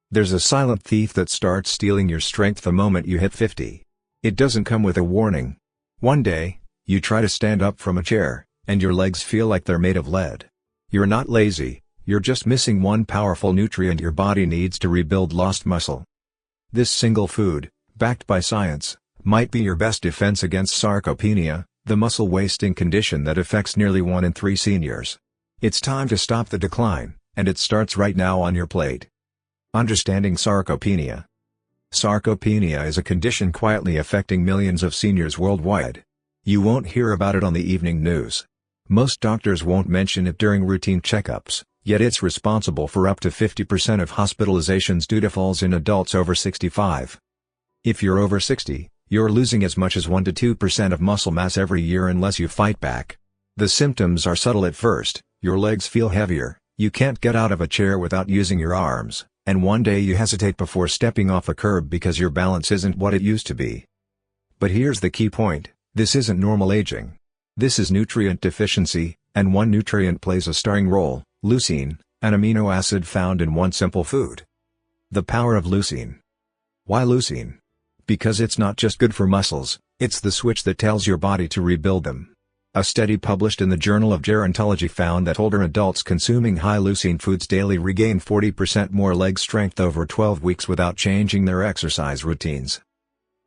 There's a silent thief that starts stealing your strength the moment you hit 50. It doesn't come with a warning. One day, you try to stand up from a chair, and your legs feel like they're made of lead. You're not lazy, you're just missing one powerful nutrient your body needs to rebuild lost muscle. This single food, backed by science, might be your best defense against sarcopenia, the muscle-wasting condition that affects nearly 1 in 3 seniors. It's time to stop the decline, and it starts right now on your plate. Understanding sarcopenia. Sarcopenia is a condition quietly affecting millions of seniors worldwide. You won't hear about it on the evening news. Most doctors won't mention it during routine checkups, yet it's responsible for up to 50% of hospitalizations due to falls in adults over 65. If you're over 60, you're losing as much as 1 to 2% of muscle mass every year unless you fight back. The symptoms are subtle at first: your legs feel heavier, you can't get out of a chair without using your arms, and one day you hesitate before stepping off a curb because your balance isn't what it used to be. But here's the key point: this isn't normal aging. This is nutrient deficiency, and one nutrient plays a starring role: leucine, an amino acid found in one simple food. The power of leucine. Why leucine? Because it's not just good for muscles, it's the switch that tells your body to rebuild them. A study published in the Journal of Gerontology found that older adults consuming high leucine foods daily regain 40% more leg strength over 12 weeks without changing their exercise routines.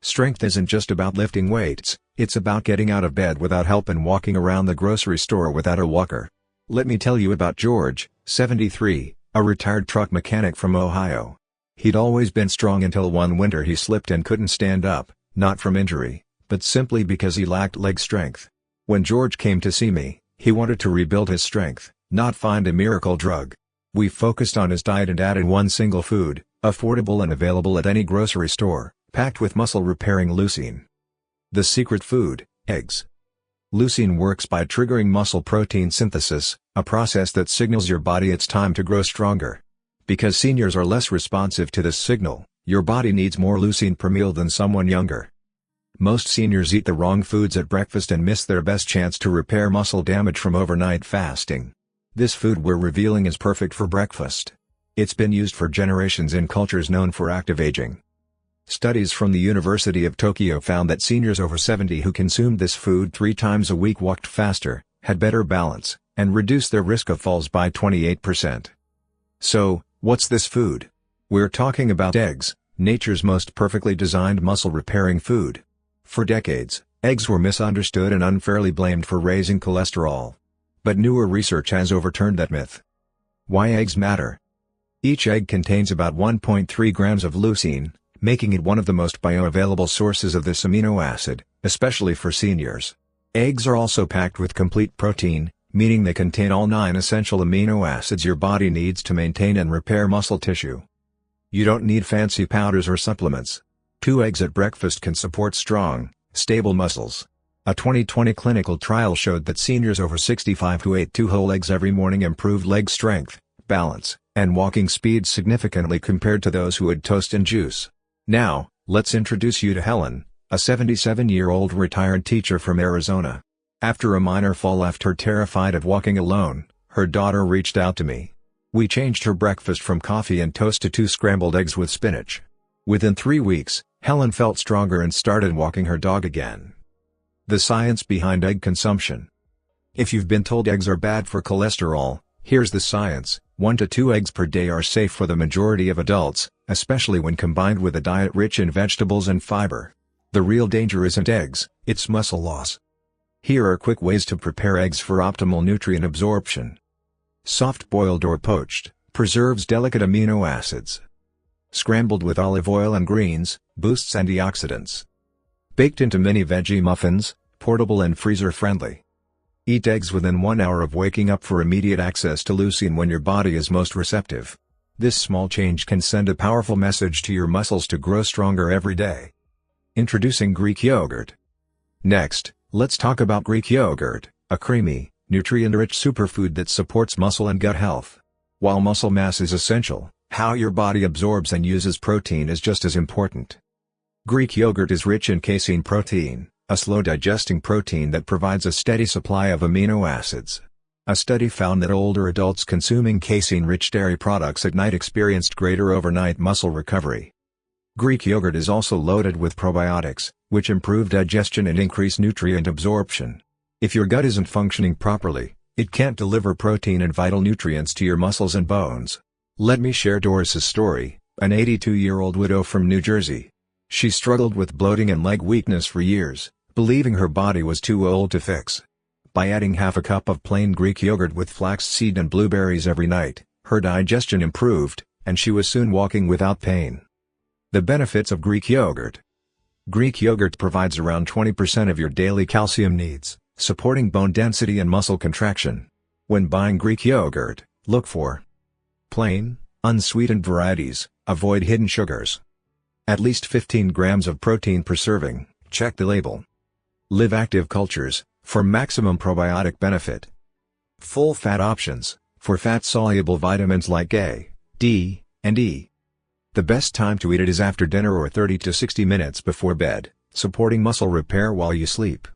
Strength isn't just about lifting weights, it's about getting out of bed without help and walking around the grocery store without a walker. Let me tell you about George, 73, a retired truck mechanic from Ohio. He'd always been strong until one winter he slipped and couldn't stand up, not from injury, but simply because he lacked leg strength. When George came to see me, he wanted to rebuild his strength, not find a miracle drug. We focused on his diet and added one single food, affordable and available at any grocery store, packed with muscle-repairing leucine. The secret food: eggs. Leucine works by triggering muscle protein synthesis, a process that signals your body it's time to grow stronger. Because seniors are less responsive to this signal, your body needs more leucine per meal than someone younger. Most seniors eat the wrong foods at breakfast and miss their best chance to repair muscle damage from overnight fasting. This food we're revealing is perfect for breakfast. It's been used for generations in cultures known for active aging. Studies from the University of Tokyo found that seniors over 70 who consumed this food 3 times a week walked faster, had better balance, and reduced their risk of falls by 28%. So, what's this food? We're talking about eggs, nature's most perfectly designed muscle-repairing food. For decades, eggs were misunderstood and unfairly blamed for raising cholesterol. But newer research has overturned that myth. Why eggs matter? Each egg contains about 1.3 grams of leucine, making it one of the most bioavailable sources of this amino acid, especially for seniors. Eggs are also packed with complete protein, meaning they contain all 9 essential amino acids your body needs to maintain and repair muscle tissue. You don't need fancy powders or supplements. 2 eggs at breakfast can support strong, stable muscles. A 2020 clinical trial showed that seniors over 65 who ate 2 whole eggs every morning improved leg strength, balance, and walking speed significantly compared to those who had toast and juice. Now, let's introduce you to Helen, a 77-year-old retired teacher from Arizona. After a minor fall left her terrified of walking alone, her daughter reached out to me. We changed her breakfast from coffee and toast to 2 scrambled eggs with spinach. Within 3 weeks, Helen felt stronger and started walking her dog again. The science behind egg consumption. If you've been told eggs are bad for cholesterol, here's the science: 1 to 2 eggs per day are safe for the majority of adults, especially when combined with a diet rich in vegetables and fiber. The real danger isn't eggs, it's muscle loss. Here are quick ways to prepare eggs for optimal nutrient absorption. Soft-boiled or poached, preserves delicate amino acids. Scrambled with olive oil and greens, boosts antioxidants. Baked into mini veggie muffins, portable and freezer-friendly. Eat eggs within 1 hour of waking up for immediate access to leucine when your body is most receptive. This small change can send a powerful message to your muscles to grow stronger every day. Introducing Greek yogurt. Next, let's talk about Greek yogurt, a creamy, nutrient-rich superfood that supports muscle and gut health. While muscle mass is essential, how your body absorbs and uses protein is just as important. Greek yogurt is rich in casein protein, a slow-digesting protein that provides a steady supply of amino acids. A study found that older adults consuming casein-rich dairy products at night experienced greater overnight muscle recovery. Greek yogurt is also loaded with probiotics, which improve digestion and increase nutrient absorption. If your gut isn't functioning properly, it can't deliver protein and vital nutrients to your muscles and bones. Let me share Doris's story, an 82-year-old widow from New Jersey. She struggled with bloating and leg weakness for years, believing her body was too old to fix. By adding half a cup of plain Greek yogurt with flaxseed and blueberries every night, her digestion improved, and she was soon walking without pain. The benefits of Greek yogurt. Greek yogurt provides around 20% of your daily calcium needs, supporting bone density and muscle contraction. When buying Greek yogurt, look for plain, unsweetened varieties, avoid hidden sugars. At least 15 grams of protein per serving, check the label. Live active cultures, for maximum probiotic benefit. Full fat options, for fat-soluble vitamins like A, D, and E. The best time to eat it is after dinner or 30 to 60 minutes before bed, supporting muscle repair while you sleep.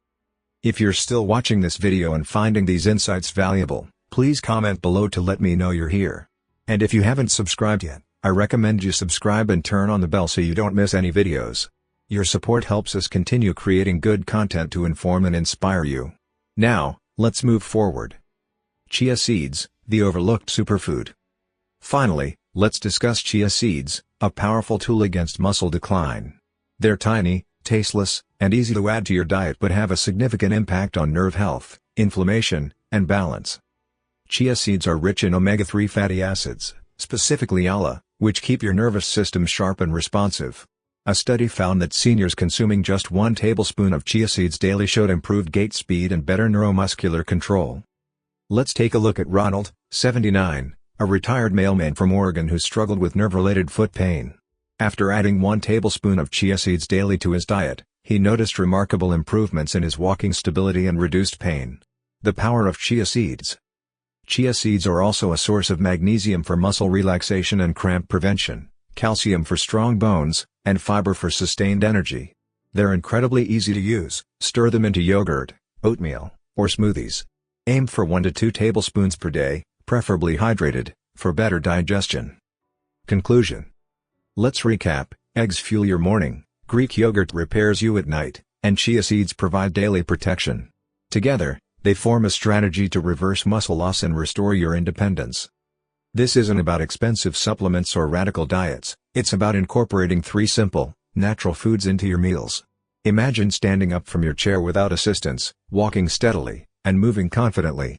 If you're still watching this video and finding these insights valuable, please comment below to let me know you're here. And if you haven't subscribed yet, I recommend you subscribe and turn on the bell so you don't miss any videos. Your support helps us continue creating good content to inform and inspire you. Now, let's move forward. Chia seeds, the overlooked superfood. Finally, let's discuss chia seeds, a powerful tool against muscle decline. They're tiny, tasteless, and easy to add to your diet but have a significant impact on nerve health, inflammation, and balance. Chia seeds are rich in omega-3 fatty acids, specifically ALA, which keep your nervous system sharp and responsive. A study found that seniors consuming just 1 tablespoon of chia seeds daily showed improved gait speed and better neuromuscular control. Let's take a look at Ronald, 79, a retired mailman from Oregon who struggled with nerve-related foot pain. After adding 1 tablespoon of chia seeds daily to his diet, he noticed remarkable improvements in his walking stability and reduced pain. The power of chia seeds. Chia seeds are also a source of magnesium for muscle relaxation and cramp prevention, calcium for strong bones, and fiber for sustained energy. They're incredibly easy to use. Stir them into yogurt, oatmeal, or smoothies. Aim for 1 to 2 tablespoons per day, preferably hydrated, for better digestion. Conclusion. Let's recap. Eggs fuel your morning, Greek yogurt repairs you at night, and chia seeds provide daily protection. Together, they form a strategy to reverse muscle loss and restore your independence. This isn't about expensive supplements or radical diets, it's about incorporating 3 simple, natural foods into your meals. Imagine standing up from your chair without assistance, walking steadily, and moving confidently.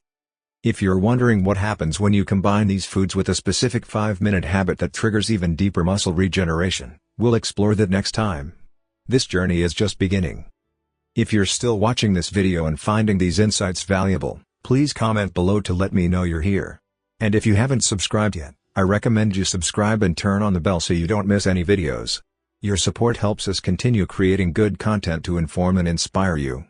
If you're wondering what happens when you combine these foods with a specific 5-minute habit that triggers even deeper muscle regeneration, we'll explore that next time. This journey is just beginning. If you're still watching this video and finding these insights valuable, please comment below to let me know you're here. And if you haven't subscribed yet, I recommend you subscribe and turn on the bell so you don't miss any videos. Your support helps us continue creating good content to inform and inspire you.